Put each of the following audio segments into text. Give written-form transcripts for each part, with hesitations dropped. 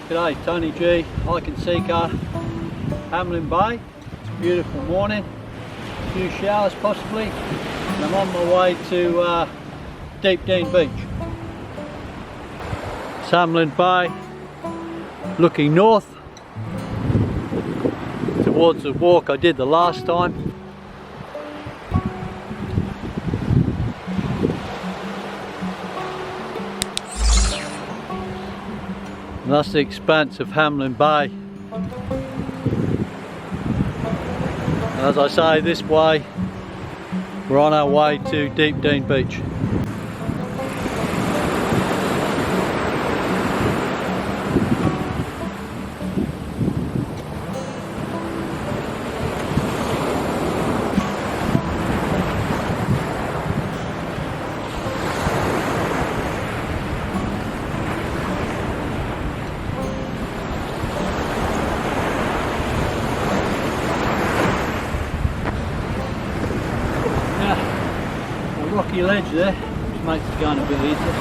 G'day, Tony G, Hike and Seeker, Hamelin Bay. It's a beautiful morning, a few showers possibly, and I'm on my way to Deepdene Beach. It's Hamelin Bay, looking north towards the walk I did the last time. And that's the expanse of Hamelin Bay. And as I say, this way, we're on our way to Deepdene Beach. Rocky ledge there, which makes it going a bit easier.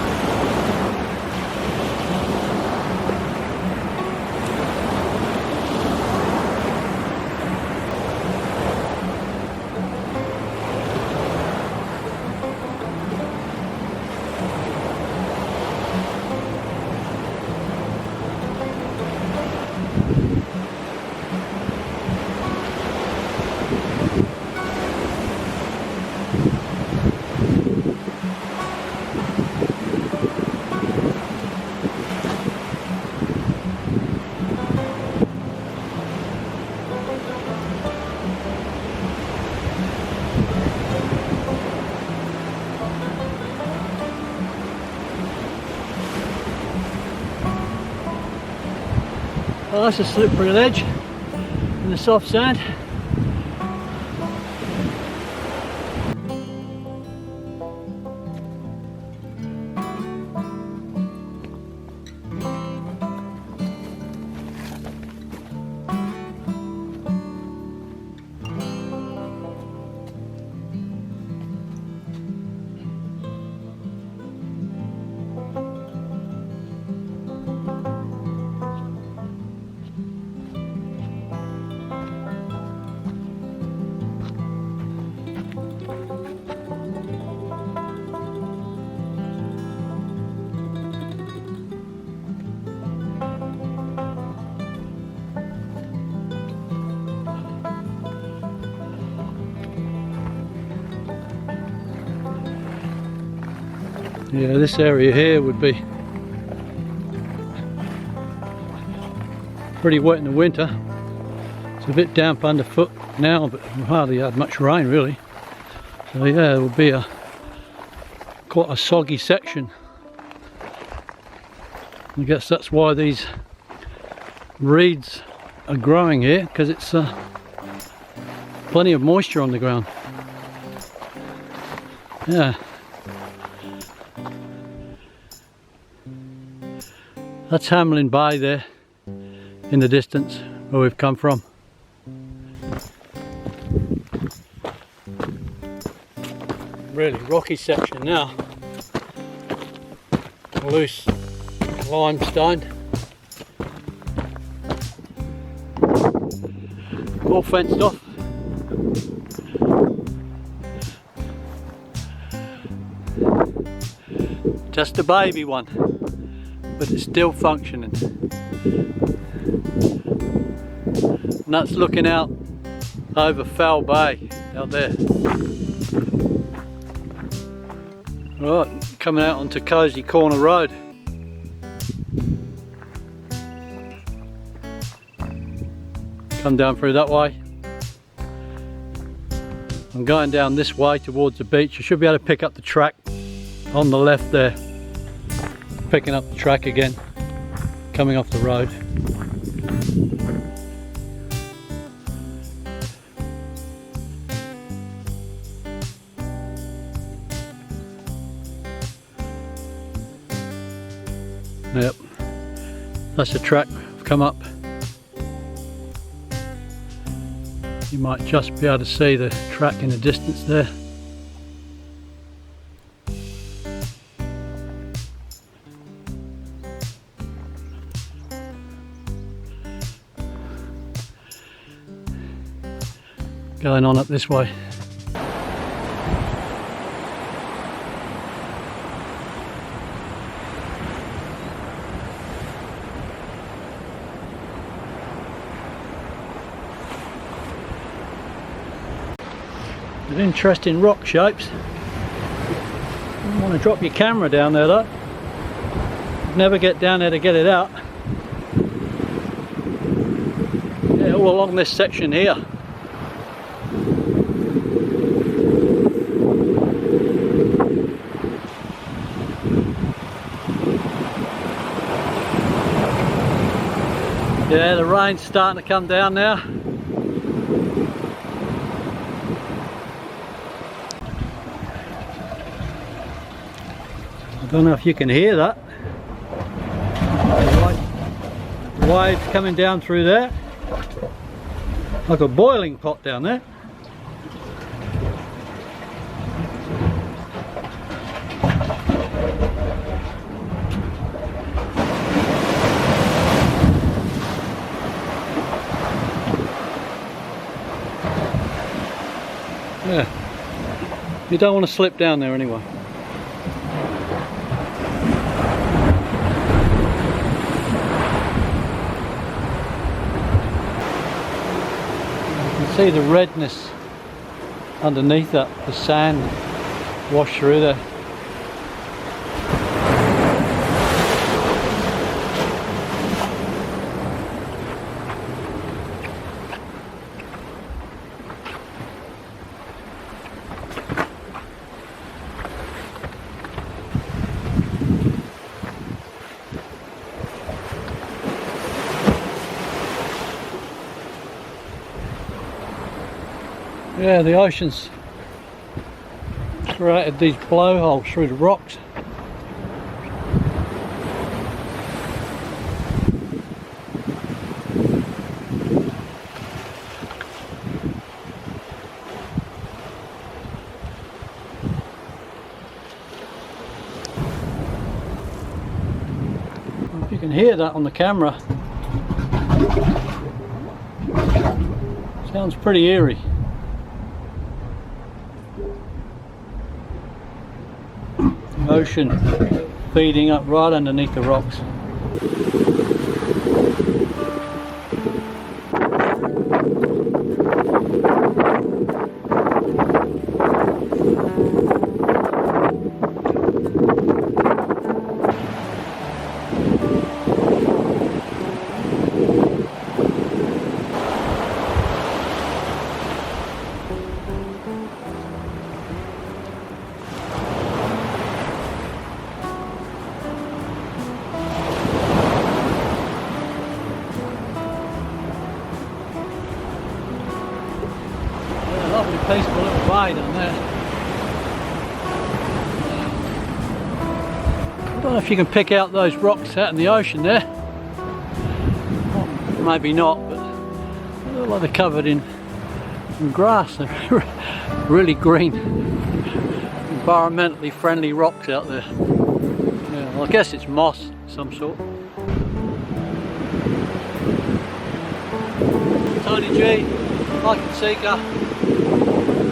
Well, that's a slippery ledge in the soft sand. Yeah, this area here would be pretty wet in the winter. It's a bit damp underfoot now, but we hardly had much rain really. So yeah, it will be quite a soggy section. I guess that's why these reeds are growing here, because it's plenty of moisture on the ground. Yeah. That's Hamelin Bay there in the distance where we've come from. Really rocky section now. Loose limestone. All fenced off. Just a baby one, but it's still functioning. And that's looking out over Foul Bay out there. Right, coming out onto Cozy Corner Road. Come down through that way. I'm going down this way towards the beach. I should be able to pick up the track on the left there. Picking up the track again, coming off the road. Yep, that's the track. I've come up. You might just be able to see the track in the distance there. going on up this way. There's interesting rock shapes. You want to drop your camera down there though. You'd never get down there to get it out. Yeah, all along this section here. Yeah, the rain's starting to come down now. I don't know if you can hear that. The waves coming down through there. Like a boiling pot down there. Yeah. You don't want to slip down there anyway. See the redness underneath that, the sand washed through there. Yeah, the ocean's created these blowholes through the rocks. If you can hear that on the camera, sounds pretty eerie. Ocean feeding up right underneath the rocks. Lovely peaceful little bay down there. I don't know if you can pick out those rocks out in the ocean there. Well, maybe not, but they look like they're covered in grass. They're really green, environmentally friendly rocks out there. Yeah, well, I guess it's moss of some sort. Tony G, Mike and Seeker,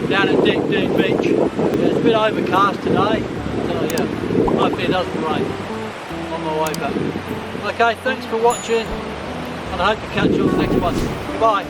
down at Deepdene Beach. Yeah, it's a bit overcast today, so yeah, hopefully it doesn't rain on my way back. Okay, thanks for watching, and I hope to catch you on the next one. Goodbye.